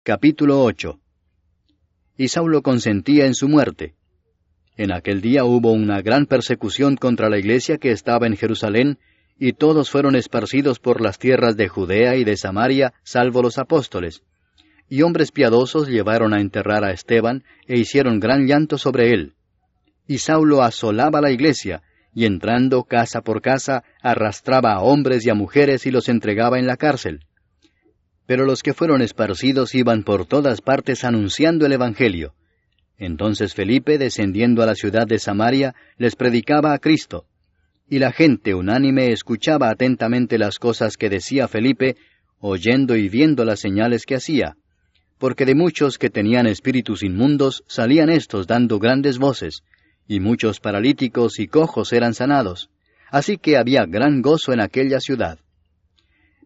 Capítulo 8. Y Saulo consentía en su muerte. En aquel día hubo una gran persecución contra la iglesia que estaba en Jerusalén, y todos fueron esparcidos por las tierras de Judea y de Samaria, salvo los apóstoles. Y hombres piadosos llevaron a enterrar a Esteban, e hicieron gran llanto sobre él. Y Saulo asolaba la iglesia, y entrando casa por casa, arrastraba a hombres y a mujeres y los entregaba en la cárcel. Pero los que fueron esparcidos iban por todas partes anunciando el Evangelio. Entonces Felipe, descendiendo a la ciudad de Samaria, les predicaba a Cristo. Y la gente unánime escuchaba atentamente las cosas que decía Felipe, oyendo y viendo las señales que hacía. Porque de muchos que tenían espíritus inmundos salían éstos dando grandes voces, y muchos paralíticos y cojos eran sanados. Así que había gran gozo en aquella ciudad.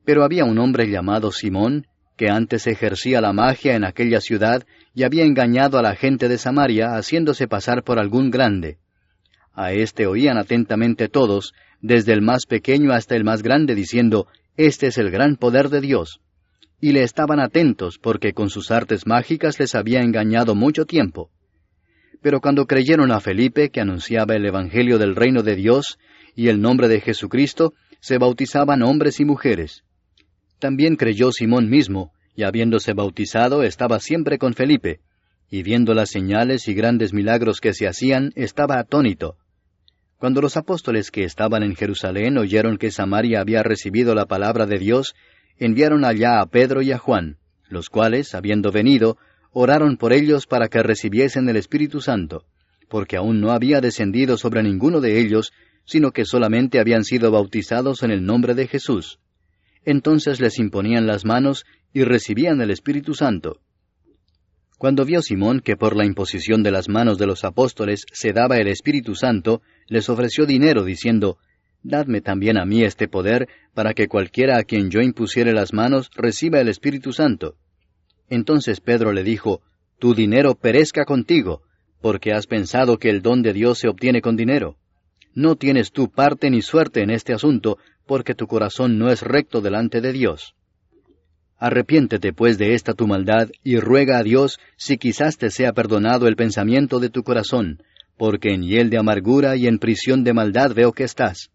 Pero había un hombre llamado Simón, que antes ejercía la magia en aquella ciudad, y había engañado a la gente de Samaria, haciéndose pasar por algún grande. A éste oían atentamente todos, desde el más pequeño hasta el más grande, diciendo, «Este es el gran poder de Dios». Y le estaban atentos, porque con sus artes mágicas les había engañado mucho tiempo. Pero cuando creyeron a Felipe, que anunciaba el Evangelio del reino de Dios, y el nombre de Jesucristo, se bautizaban hombres y mujeres. También creyó Simón mismo, y habiéndose bautizado estaba siempre con Felipe, y viendo las señales y grandes milagros que se hacían, estaba atónito. Cuando los apóstoles que estaban en Jerusalén oyeron que Samaria había recibido la palabra de Dios, enviaron allá a Pedro y a Juan, los cuales, habiendo venido, oraron por ellos para que recibiesen el Espíritu Santo, porque aún no había descendido sobre ninguno de ellos, sino que solamente habían sido bautizados en el nombre de Jesús. Entonces les imponían las manos y recibían el Espíritu Santo. Cuando vio Simón que por la imposición de las manos de los apóstoles se daba el Espíritu Santo, les ofreció dinero, diciendo, «Dadme también a mí este poder, para que cualquiera a quien yo impusiere las manos reciba el Espíritu Santo». Entonces Pedro le dijo, «Tu dinero perezca contigo, porque has pensado que el don de Dios se obtiene con dinero. No tienes tú parte ni suerte en este asunto, porque tu corazón no es recto delante de Dios. Arrepiéntete pues de esta tu maldad, y ruega a Dios si quizás te sea perdonado el pensamiento de tu corazón, porque en hiel de amargura y en prisión de maldad veo que estás».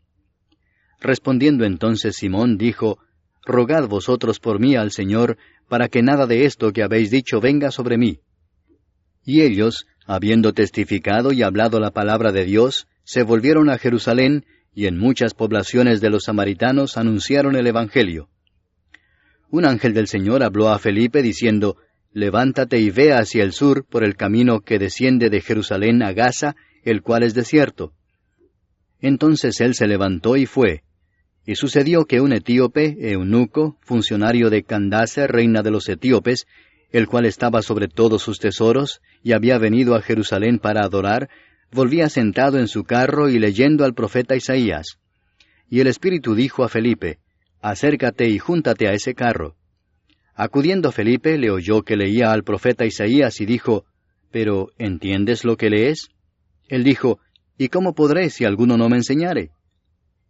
Respondiendo entonces Simón dijo, «Rogad vosotros por mí al Señor, para que nada de esto que habéis dicho venga sobre mí». Y ellos, habiendo testificado y hablado la palabra de Dios, se volvieron a Jerusalén, y en muchas poblaciones de los samaritanos anunciaron el Evangelio. Un ángel del Señor habló a Felipe diciendo, «Levántate y ve hacia el sur por el camino que desciende de Jerusalén a Gaza, el cual es desierto». Entonces él se levantó y fue. Y sucedió que un etíope, eunuco, funcionario de Candace, reina de los etíopes, el cual estaba sobre todos sus tesoros, y había venido a Jerusalén para adorar, volvía sentado en su carro y leyendo al profeta Isaías. Y el Espíritu dijo a Felipe, «Acércate y júntate a ese carro». Acudiendo Felipe, le oyó que leía al profeta Isaías y dijo, «¿Pero entiendes lo que lees?» Él dijo, «¿Y cómo podré si alguno no me enseñare?»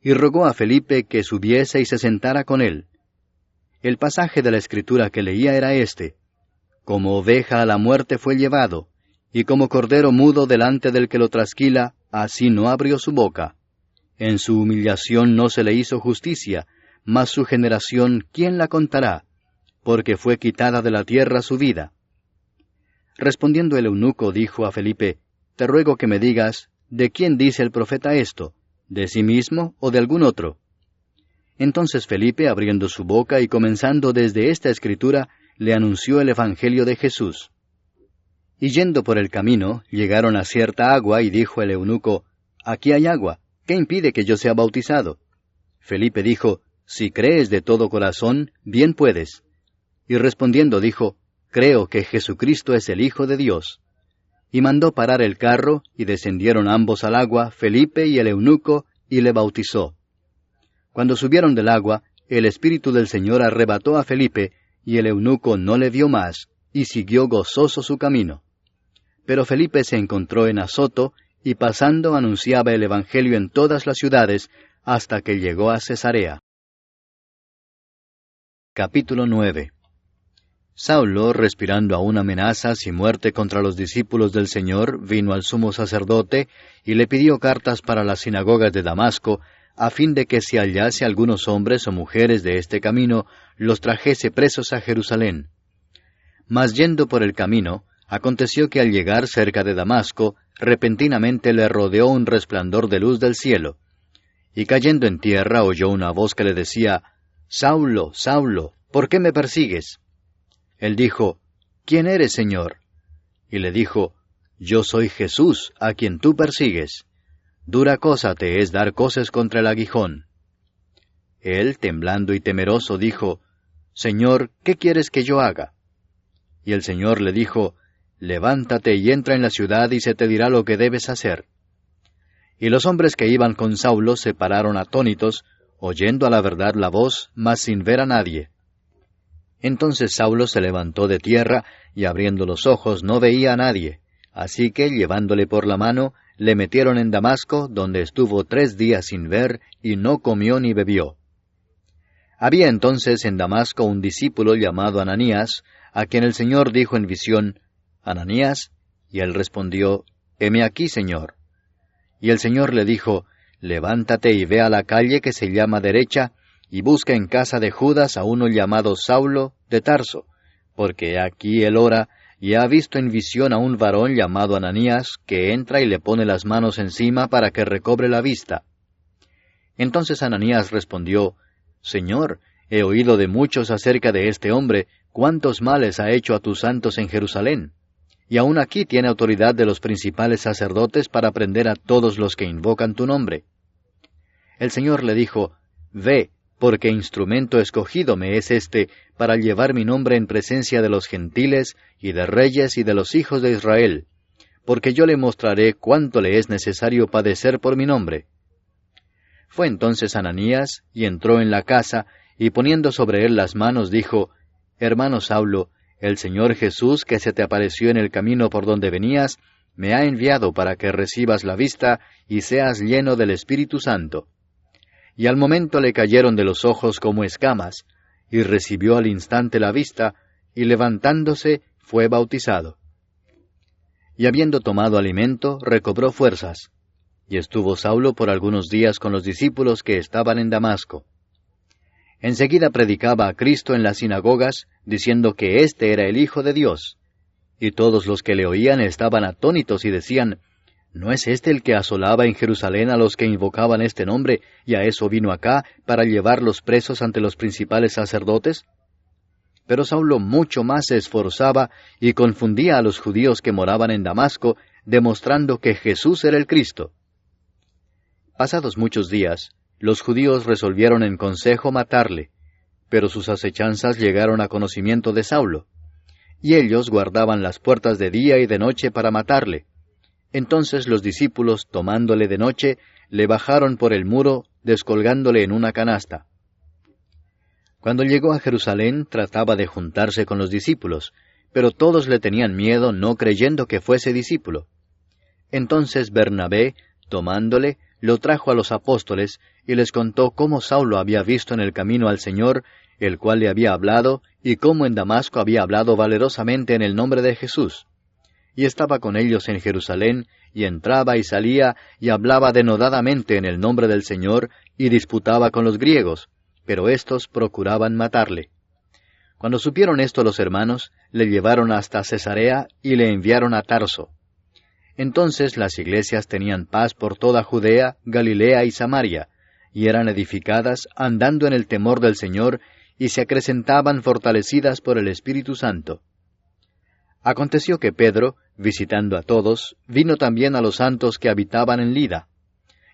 Y rogó a Felipe que subiese y se sentara con él. El pasaje de la Escritura que leía era este: «Como oveja a la muerte fue llevado, y como cordero mudo delante del que lo trasquila, así no abrió su boca. En su humillación no se le hizo justicia, mas su generación, ¿quién la contará? Porque fue quitada de la tierra su vida». Respondiendo el eunuco dijo a Felipe, «Te ruego que me digas, ¿de quién dice el profeta esto? ¿De sí mismo o de algún otro?» Entonces Felipe, abriendo su boca y comenzando desde esta escritura, le anunció el Evangelio de Jesús. Y yendo por el camino, llegaron a cierta agua, y dijo el eunuco, «Aquí hay agua, ¿qué impide que yo sea bautizado?» Felipe dijo, «Si crees de todo corazón, bien puedes». Y respondiendo dijo, «Creo que Jesucristo es el Hijo de Dios». Y mandó parar el carro, y descendieron ambos al agua, Felipe y el eunuco, y le bautizó. Cuando subieron del agua, el Espíritu del Señor arrebató a Felipe, y el eunuco no le vio más, y siguió gozoso su camino. Pero Felipe se encontró en Azoto, y pasando anunciaba el Evangelio en todas las ciudades, hasta que llegó a Cesarea. Capítulo 9. Saulo, respirando aún amenazas y muerte contra los discípulos del Señor, vino al sumo sacerdote y le pidió cartas para las sinagogas de Damasco, a fin de que si hallase algunos hombres o mujeres de este camino, los trajese presos a Jerusalén. Mas yendo por el camino, aconteció que al llegar cerca de Damasco, repentinamente le rodeó un resplandor de luz del cielo. Y cayendo en tierra oyó una voz que le decía, «Saulo, Saulo, ¿por qué me persigues?» Él dijo, «¿Quién eres, Señor?» Y le dijo, «Yo soy Jesús, a quien tú persigues. Dura cosa te es dar coces contra el aguijón». Él, temblando y temeroso, dijo, «Señor, ¿qué quieres que yo haga?» Y el Señor le dijo, «Levántate y entra en la ciudad y se te dirá lo que debes hacer». Y los hombres que iban con Saulo se pararon atónitos, oyendo a la verdad la voz, mas sin ver a nadie. Entonces Saulo se levantó de tierra, y abriendo los ojos no veía a nadie. Así que, llevándole por la mano, le metieron en Damasco, donde estuvo 3 días sin ver, y no comió ni bebió. Había entonces en Damasco un discípulo llamado Ananías, a quien el Señor dijo en visión, «Ananías», y él respondió, «Heme aquí, Señor». Y el Señor le dijo, «Levántate y ve a la calle que se llama Derecha, y busca en casa de Judas a uno llamado Saulo de Tarso, porque aquí él ora, y ha visto en visión a un varón llamado Ananías, que entra y le pone las manos encima para que recobre la vista». Entonces Ananías respondió, «Señor, he oído de muchos acerca de este hombre, cuántos males ha hecho a tus santos en Jerusalén. Y aún aquí tiene autoridad de los principales sacerdotes para prender a todos los que invocan tu nombre». El Señor le dijo, «Ve, porque instrumento escogido me es este para llevar mi nombre en presencia de los gentiles, y de reyes, y de los hijos de Israel, porque yo le mostraré cuánto le es necesario padecer por mi nombre». Fue entonces Ananías, y entró en la casa, y poniendo sobre él las manos, dijo, «Hermano Saulo, el Señor Jesús, que se te apareció en el camino por donde venías, me ha enviado para que recibas la vista, y seas lleno del Espíritu Santo». Y al momento le cayeron de los ojos como escamas, y recibió al instante la vista, y levantándose fue bautizado. Y habiendo tomado alimento, recobró fuerzas. Y estuvo Saulo por algunos días con los discípulos que estaban en Damasco. Enseguida predicaba a Cristo en las sinagogas, diciendo que éste era el Hijo de Dios. Y todos los que le oían estaban atónitos y decían, ¿no es este el que asolaba en Jerusalén a los que invocaban este nombre, y a eso vino acá, para llevarlos presos ante los principales sacerdotes? Pero Saulo mucho más se esforzaba y confundía a los judíos que moraban en Damasco, demostrando que Jesús era el Cristo. Pasados muchos días, los judíos resolvieron en consejo matarle, pero sus acechanzas llegaron a conocimiento de Saulo, y ellos guardaban las puertas de día y de noche para matarle. Entonces los discípulos, tomándole de noche, le bajaron por el muro, descolgándole en una canasta. Cuando llegó a Jerusalén, trataba de juntarse con los discípulos, pero todos le tenían miedo, no creyendo que fuese discípulo. Entonces Bernabé, tomándole, lo trajo a los apóstoles, y les contó cómo Saulo había visto en el camino al Señor, el cual le había hablado, y cómo en Damasco había hablado valerosamente en el nombre de Jesús. Y estaba con ellos en Jerusalén, y entraba y salía, y hablaba denodadamente en el nombre del Señor, y disputaba con los griegos, pero éstos procuraban matarle. Cuando supieron esto los hermanos, le llevaron hasta Cesarea, y le enviaron a Tarso. Entonces las iglesias tenían paz por toda Judea, Galilea y Samaria, y eran edificadas, andando en el temor del Señor, y se acrecentaban fortalecidas por el Espíritu Santo. Aconteció que Pedro, visitando a todos, vino también a los santos que habitaban en Lida,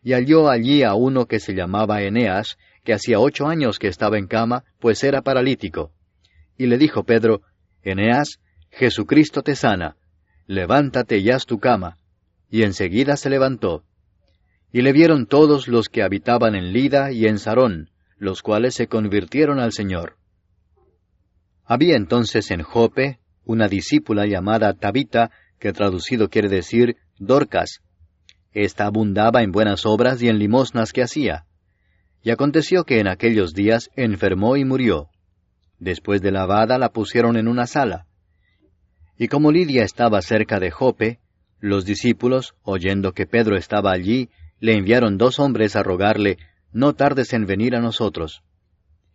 y halló allí a uno que se llamaba Eneas, que hacía 8 años que estaba en cama, pues era paralítico. Y le dijo Pedro, Eneas, Jesucristo te sana, levántate y haz tu cama. Y enseguida se levantó. Y le vieron todos los que habitaban en Lida y en Sarón, los cuales se convirtieron al Señor. Había entonces en Jope una discípula llamada Tabita, que traducido quiere decir Dorcas. Esta abundaba en buenas obras y en limosnas que hacía. Y aconteció que en aquellos días enfermó y murió. Después de lavada la pusieron en una sala. Y como Lidia estaba cerca de Jope, los discípulos, oyendo que Pedro estaba allí, le enviaron 2 hombres a rogarle, «No tardes en venir a nosotros».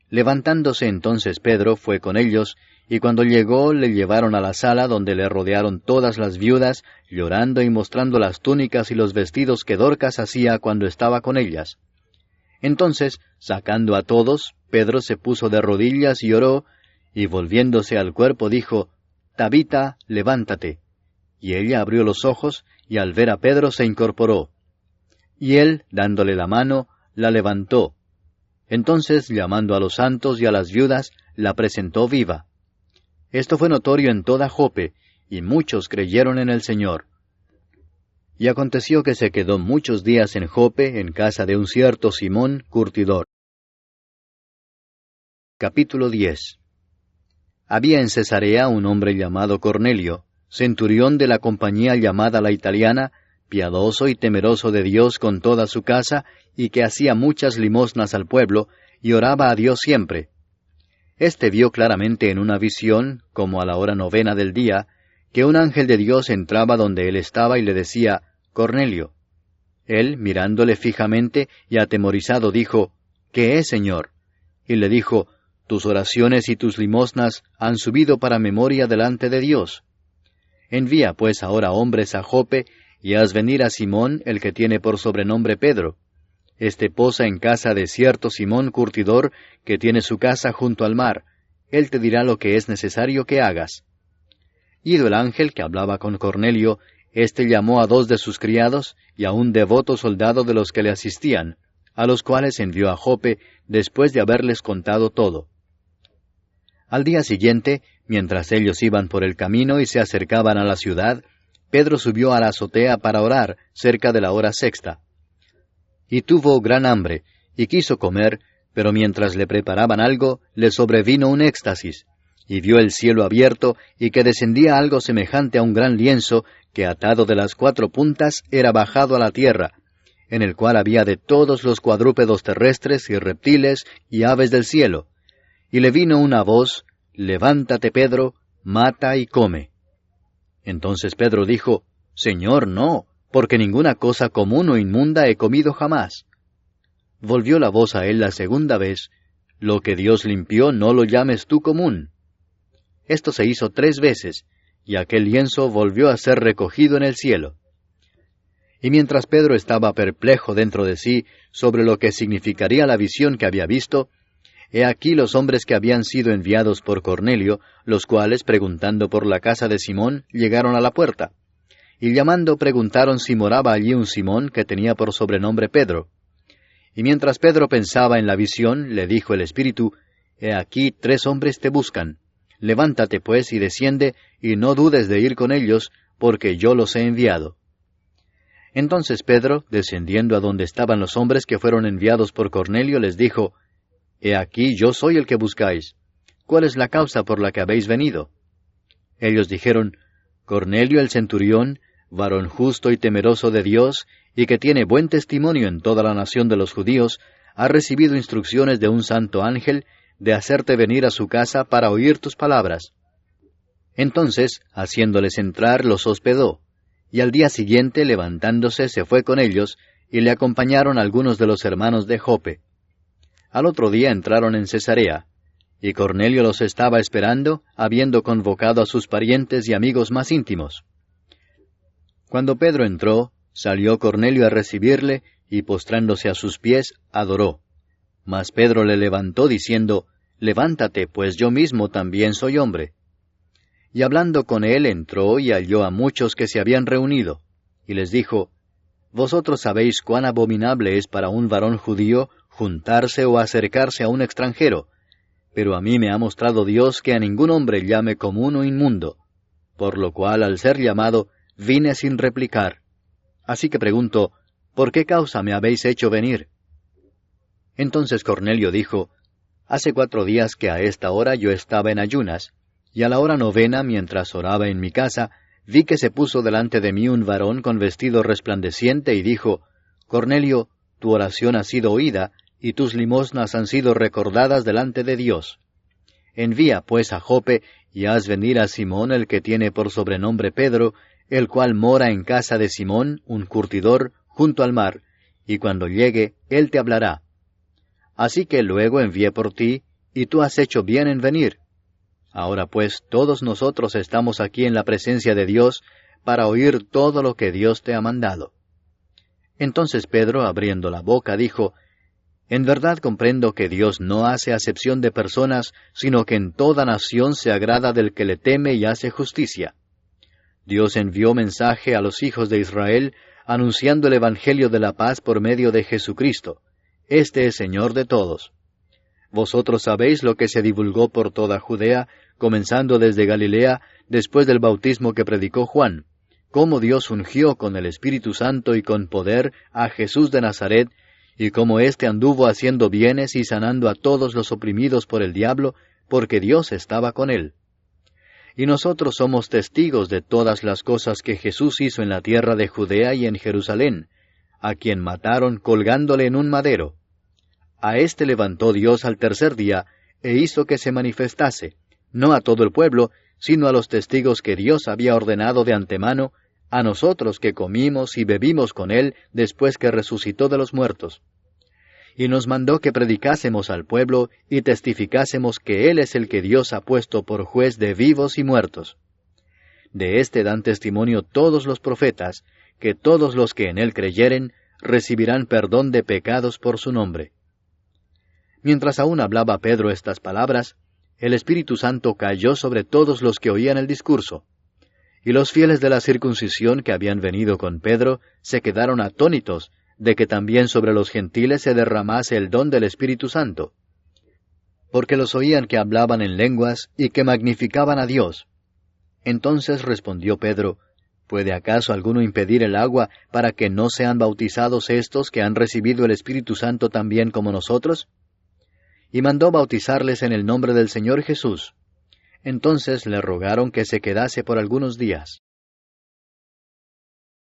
Levantándose entonces Pedro fue con ellos, y cuando llegó le llevaron a la sala donde le rodearon todas las viudas, llorando y mostrando las túnicas y los vestidos que Dorcas hacía cuando estaba con ellas. Entonces, sacando a todos, Pedro se puso de rodillas y oró, y volviéndose al cuerpo dijo, «Tabita, levántate». Y ella abrió los ojos, y al ver a Pedro se incorporó. Y él, dándole la mano, la levantó. Entonces, llamando a los santos y a las viudas, la presentó viva. Esto fue notorio en toda Jope, y muchos creyeron en el Señor. Y aconteció que se quedó muchos días en Jope, en casa de un cierto Simón, curtidor. Capítulo 10. Había en Cesarea un hombre llamado Cornelio, centurión de la compañía llamada la Italiana, piadoso y temeroso de Dios con toda su casa, y que hacía muchas limosnas al pueblo, y oraba a Dios siempre. Este vio claramente en una visión, como a la hora 9 del día, que un ángel de Dios entraba donde él estaba y le decía, «Cornelio». Él, mirándole fijamente y atemorizado, dijo, «¿Qué es, Señor?» Y le dijo, «Tus oraciones y tus limosnas han subido para memoria delante de Dios. Envía pues ahora hombres a Jope, y haz venir a Simón, el que tiene por sobrenombre Pedro. Este posa en casa de cierto Simón curtidor, que tiene su casa junto al mar. Él te dirá lo que es necesario que hagas». Ido el ángel que hablaba con Cornelio, éste llamó a 2 de sus criados, y a un devoto soldado de los que le asistían, a los cuales envió a Jope, después de haberles contado todo. Al día siguiente, mientras ellos iban por el camino y se acercaban a la ciudad, Pedro subió a la azotea para orar, cerca de la hora 6. Y tuvo gran hambre, y quiso comer, pero mientras le preparaban algo, le sobrevino un éxtasis, y vio el cielo abierto, y que descendía algo semejante a un gran lienzo, que atado de las 4 puntas era bajado a la tierra, en el cual había de todos los cuadrúpedos terrestres y reptiles y aves del cielo. Y le vino una voz, «Levántate, Pedro, mata y come». Entonces Pedro dijo, «Señor, no, porque ninguna cosa común o inmunda he comido jamás». Volvió la voz a él la 2ª vez, «Lo que Dios limpió no lo llames tú común». Esto se hizo 3 veces, y aquel lienzo volvió a ser recogido en el cielo. Y mientras Pedro estaba perplejo dentro de sí sobre lo que significaría la visión que había visto, he aquí los hombres que habían sido enviados por Cornelio, los cuales, preguntando por la casa de Simón, llegaron a la puerta. Y llamando preguntaron si moraba allí un Simón que tenía por sobrenombre Pedro. Y mientras Pedro pensaba en la visión, le dijo el Espíritu, «He aquí 3 hombres te buscan. Levántate pues y desciende, y no dudes de ir con ellos, porque yo los he enviado». Entonces Pedro, descendiendo a donde estaban los hombres que fueron enviados por Cornelio, les dijo, «He aquí yo soy el que buscáis. ¿Cuál es la causa por la que habéis venido?» Ellos dijeron, «Cornelio el centurión, varón justo y temeroso de Dios, y que tiene buen testimonio en toda la nación de los judíos, ha recibido instrucciones de un santo ángel de hacerte venir a su casa para oír tus palabras». Entonces, haciéndoles entrar, los hospedó, y al día siguiente, levantándose, se fue con ellos, y le acompañaron algunos de los hermanos de Jope. Al otro día entraron en Cesarea, y Cornelio los estaba esperando, habiendo convocado a sus parientes y amigos más íntimos. Cuando Pedro entró, salió Cornelio a recibirle, y postrándose a sus pies, adoró. Mas Pedro le levantó diciendo, «Levántate, pues yo mismo también soy hombre». Y hablando con él entró y halló a muchos que se habían reunido, y les dijo, «Vosotros sabéis cuán abominable es para un varón judío juntarse o acercarse a un extranjero, pero a mí me ha mostrado Dios que a ningún hombre llame común o inmundo, por lo cual al ser llamado vine sin replicar. Así que pregunto, ¿por qué causa me habéis hecho venir?» Entonces Cornelio dijo, «Hace 4 días que a esta hora yo estaba en ayunas, y a la hora 9, mientras oraba en mi casa, vi que se puso delante de mí un varón con vestido resplandeciente y dijo, Cornelio, tu oración ha sido oída, y tus limosnas han sido recordadas delante de Dios. Envía pues a Jope, y haz venir a Simón, el que tiene por sobrenombre Pedro, el cual mora en casa de Simón, un curtidor, junto al mar, y cuando llegue, él te hablará. Así que luego envié por ti, y tú has hecho bien en venir. Ahora pues, todos nosotros estamos aquí en la presencia de Dios, para oír todo lo que Dios te ha mandado. Entonces Pedro, abriendo la boca, dijo, En verdad comprendo que Dios no hace acepción de personas, sino que en toda nación se agrada del que le teme y hace justicia. Dios envió mensaje a los hijos de Israel, anunciando el Evangelio de la paz por medio de Jesucristo. Este es Señor de todos. Vosotros sabéis lo que se divulgó por toda Judea, comenzando desde Galilea, después del bautismo que predicó Juan, cómo Dios ungió con el Espíritu Santo y con poder a Jesús de Nazaret, y cómo éste anduvo haciendo bienes y sanando a todos los oprimidos por el diablo, porque Dios estaba con él. Y nosotros somos testigos de todas las cosas que Jesús hizo en la tierra de Judea y en Jerusalén, a quien mataron colgándole en un madero. A éste levantó Dios al tercer día, e hizo que se manifestase, no a todo el pueblo, sino a los testigos que Dios había ordenado de antemano, a nosotros que comimos y bebimos con él después que resucitó de los muertos. Y nos mandó que predicásemos al pueblo y testificásemos que él es el que Dios ha puesto por juez de vivos y muertos. De éste dan testimonio todos los profetas, que todos los que en él creyeren recibirán perdón de pecados por su nombre. Mientras aún hablaba Pedro estas palabras, el Espíritu Santo cayó sobre todos los que oían el discurso. Y los fieles de la circuncisión que habían venido con Pedro se quedaron atónitos de que también sobre los gentiles se derramase el don del Espíritu Santo, porque los oían que hablaban en lenguas y que magnificaban a Dios. Entonces respondió Pedro, ¿puede acaso alguno impedir el agua para que no sean bautizados estos que han recibido el Espíritu Santo también como nosotros? Y mandó bautizarles en el nombre del Señor Jesús. Entonces le rogaron que se quedase por algunos días.